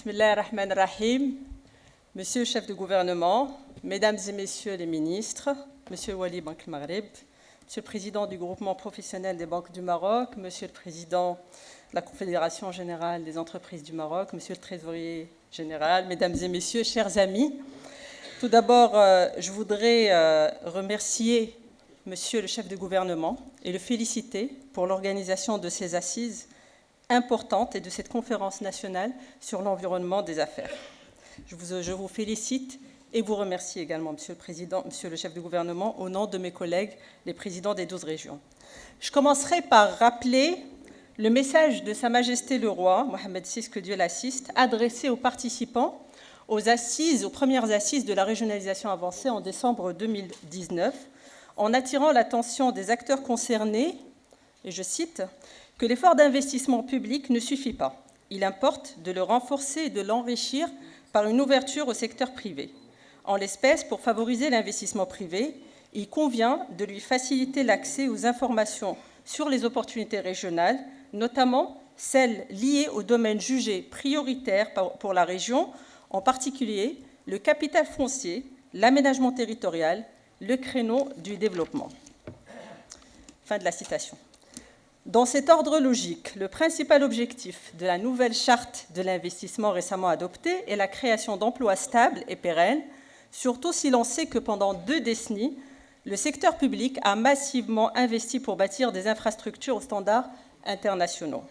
Bismillah ar-Rahman ar-Rahim, Monsieur le chef de gouvernement, Mesdames et Messieurs les ministres, Monsieur Wali Banque Maghreb, Monsieur le président du groupement professionnel des banques du Maroc, Monsieur le président de la Confédération générale des entreprises du Maroc, Monsieur le trésorier général, Mesdames et Messieurs, chers amis. Tout d'abord, je voudrais remercier Monsieur le chef de gouvernement et le féliciter pour l'organisation de ces assises importante et de cette conférence nationale sur l'environnement des affaires. Je vous félicite et vous remercie également, Monsieur le Président, Monsieur le chef de gouvernement, au nom de mes collègues, les présidents des 12 régions. Je commencerai par rappeler le message de Sa Majesté le Roi, Mohammed VI, que Dieu l'assiste, adressé aux participants aux premières assises de la régionalisation avancée en décembre 2019, en attirant l'attention des acteurs concernés, et je cite, que l'effort d'investissement public ne suffit pas. Il importe de le renforcer et de l'enrichir par une ouverture au secteur privé. En l'espèce, pour favoriser l'investissement privé, il convient de lui faciliter l'accès aux informations sur les opportunités régionales, notamment celles liées aux domaines jugés prioritaires pour la région, en particulier le capital foncier, l'aménagement territorial, le créneau du développement. Fin de la citation. Dans cet ordre logique, le principal objectif de la nouvelle charte de l'investissement récemment adoptée est la création d'emplois stables et pérennes, surtout si l'on sait que pendant 2 décennies, le secteur public a massivement investi pour bâtir des infrastructures aux standards internationaux.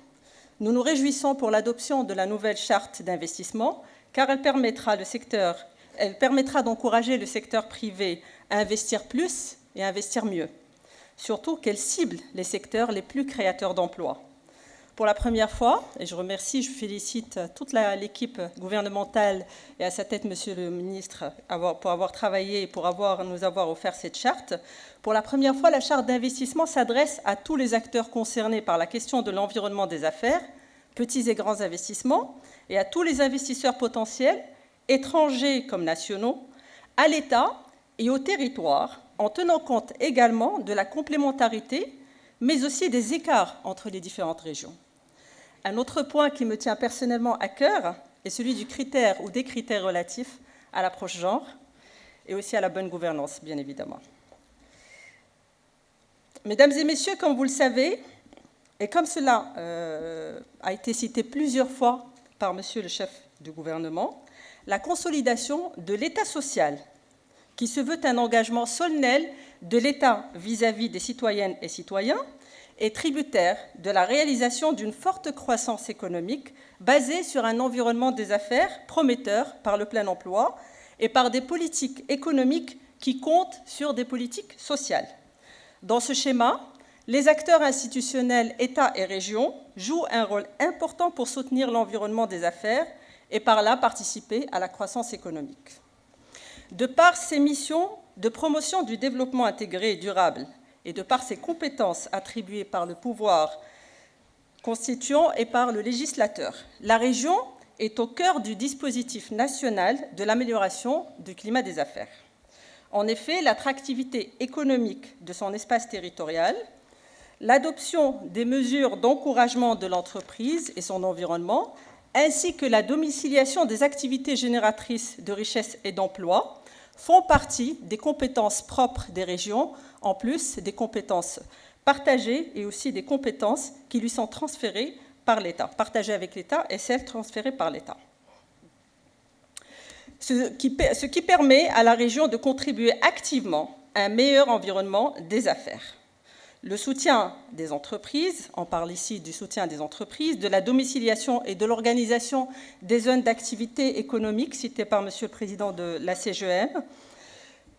Nous nous réjouissons pour l'adoption de la nouvelle charte d'investissement, car elle permettra d'encourager le secteur privé à investir plus et à investir mieux. Surtout qu'elle cible les secteurs les plus créateurs d'emplois. Pour la première fois, et je félicite toute l'équipe gouvernementale et à sa tête, Monsieur le ministre, pour avoir travaillé et pour nous avoir offert cette charte. Pour la première fois, la charte d'investissement s'adresse à tous les acteurs concernés par la question de l'environnement des affaires, petits et grands investissements, et à tous les investisseurs potentiels, étrangers comme nationaux, à l'État et au territoire, en tenant compte également de la complémentarité, mais aussi des écarts entre les différentes régions. Un autre point qui me tient personnellement à cœur est celui du critère ou des critères relatifs à l'approche genre et aussi à la bonne gouvernance, bien évidemment. Mesdames et messieurs, comme vous le savez, et comme cela a été cité plusieurs fois par Monsieur le chef du gouvernement, la consolidation de l'État social, qui se veut un engagement solennel de l'État vis-à-vis des citoyennes et citoyens, est tributaire de la réalisation d'une forte croissance économique basée sur un environnement des affaires prometteur par le plein emploi et par des politiques économiques qui comptent sur des politiques sociales. Dans ce schéma, les acteurs institutionnels, État et régions, jouent un rôle important pour soutenir l'environnement des affaires et par là participer à la croissance économique. De par ses missions de promotion du développement intégré et durable et de par ses compétences attribuées par le pouvoir constituant et par le législateur, la région est au cœur du dispositif national de l'amélioration du climat des affaires. En effet, l'attractivité économique de son espace territorial, l'adoption des mesures d'encouragement de l'entreprise et son environnement, ainsi que la domiciliation des activités génératrices de richesses et d'emplois, font partie des compétences propres des régions, en plus des compétences partagées et aussi des compétences qui lui sont transférées par l'État, partagées avec l'État et celles transférées par l'État. Ce qui permet à la région de contribuer activement à un meilleur environnement des affaires. Le soutien des entreprises, on parle ici du soutien des entreprises, de la domiciliation et de l'organisation des zones d'activité économique citées par Monsieur le Président de la CGEM,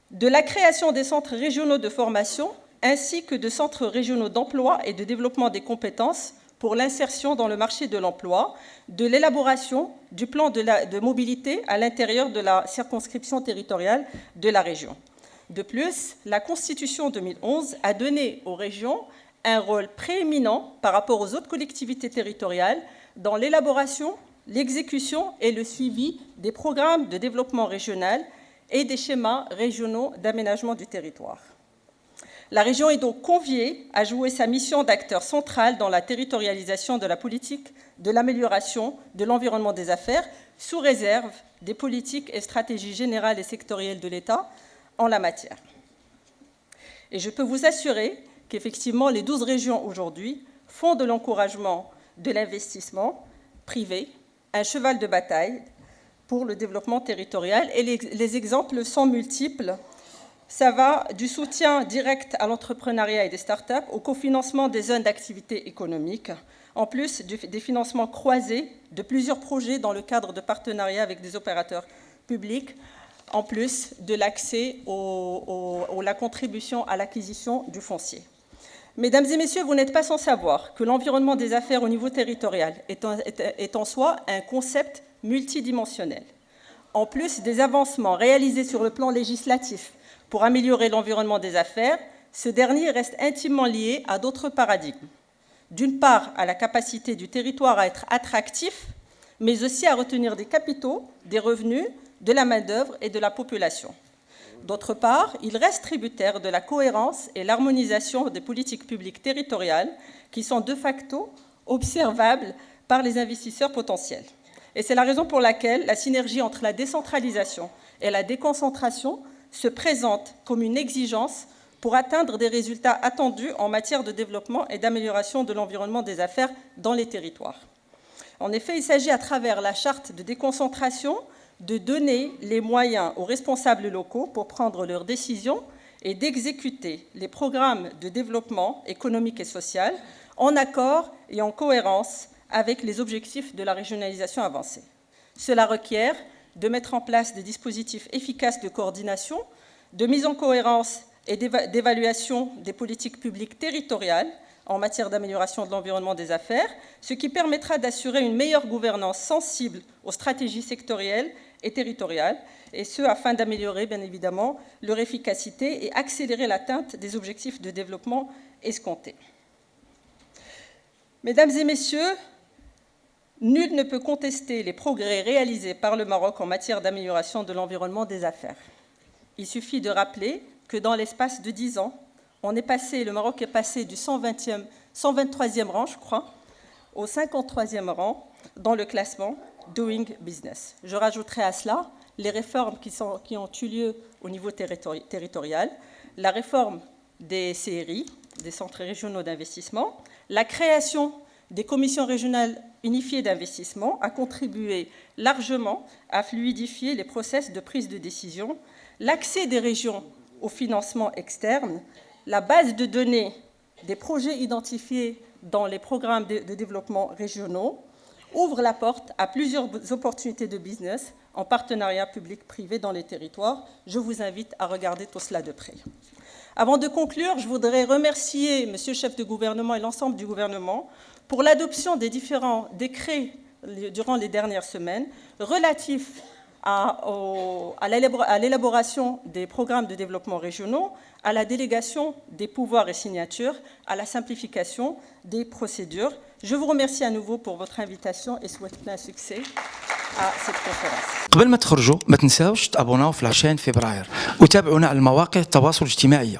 de la création des centres régionaux de formation ainsi que de centres régionaux d'emploi et de développement des compétences pour l'insertion dans le marché de l'emploi, de l'élaboration du plan de mobilité à l'intérieur de la circonscription territoriale de la région. De plus, la Constitution 2011 a donné aux régions un rôle prééminent par rapport aux autres collectivités territoriales dans l'élaboration, l'exécution et le suivi des programmes de développement régional et des schémas régionaux d'aménagement du territoire. La région est donc conviée à jouer sa mission d'acteur central dans la territorialisation de la politique de l'amélioration de l'environnement des affaires, sous réserve des politiques et stratégies générales et sectorielles de l'État en la matière. Et je peux vous assurer qu'effectivement, les 12 régions aujourd'hui font de l'encouragement de l'investissement privé un cheval de bataille pour le développement territorial. Et les exemples sont multiples. Ça va du soutien direct à l'entrepreneuriat et des start-up au cofinancement des zones d'activité économique, en plus des financements croisés de plusieurs projets dans le cadre de partenariats avec des opérateurs publics, en plus de l'accès la contribution à l'acquisition du foncier. Mesdames et messieurs, vous n'êtes pas sans savoir que l'environnement des affaires au niveau territorial est en soi un concept multidimensionnel. En plus des avancements réalisés sur le plan législatif pour améliorer l'environnement des affaires, ce dernier reste intimement lié à d'autres paradigmes. D'une part, à la capacité du territoire à être attractif, mais aussi à retenir des capitaux, des revenus, de la main-d'œuvre et de la population. D'autre part, il reste tributaire de la cohérence et l'harmonisation des politiques publiques territoriales qui sont de facto observables par les investisseurs potentiels. Et c'est la raison pour laquelle la synergie entre la décentralisation et la déconcentration se présente comme une exigence pour atteindre des résultats attendus en matière de développement et d'amélioration de l'environnement des affaires dans les territoires. En effet, il s'agit à travers la charte de déconcentration de donner les moyens aux responsables locaux pour prendre leurs décisions et d'exécuter les programmes de développement économique et social en accord et en cohérence avec les objectifs de la régionalisation avancée. Cela requiert de mettre en place des dispositifs efficaces de coordination, de mise en cohérence et d'évaluation des politiques publiques territoriales en matière d'amélioration de l'environnement des affaires, ce qui permettra d'assurer une meilleure gouvernance sensible aux stratégies sectorielles et territoriales, et ce afin d'améliorer bien évidemment leur efficacité et accélérer l'atteinte des objectifs de développement escomptés. Mesdames et messieurs, nul ne peut contester les progrès réalisés par le Maroc en matière d'amélioration de l'environnement des affaires. Il suffit de rappeler que dans l'espace de 10 ans, le Maroc est passé du 123e rang, je crois, au 53e rang dans le classement Doing Business. Je rajouterai à cela les réformes qui ont eu lieu au niveau territorial, la réforme des CRI, des centres régionaux d'investissement, la création des commissions régionales unifiées d'investissement a contribué largement à fluidifier les process de prise de décision, l'accès des régions au financement externe, la base de données des projets identifiés dans les programmes de développement régionaux ouvre la porte à plusieurs opportunités de business en partenariat public-privé dans les territoires. Je vous invite à regarder tout cela de près. Avant de conclure, je voudrais remercier Monsieur le chef de gouvernement et l'ensemble du gouvernement pour l'adoption des différents décrets durant les dernières semaines relatifs à l'élaboration des programmes de développement régionaux, à la délégation des pouvoirs et signatures, à la simplification des procédures. Je vous remercie à nouveau pour votre invitation et souhaite plein succès à cette conférence. قبل ما تخرجوا ما تنساوش تابوناو في 20 فبراير وتابعونا على المواقع التواصل الاجتماعي.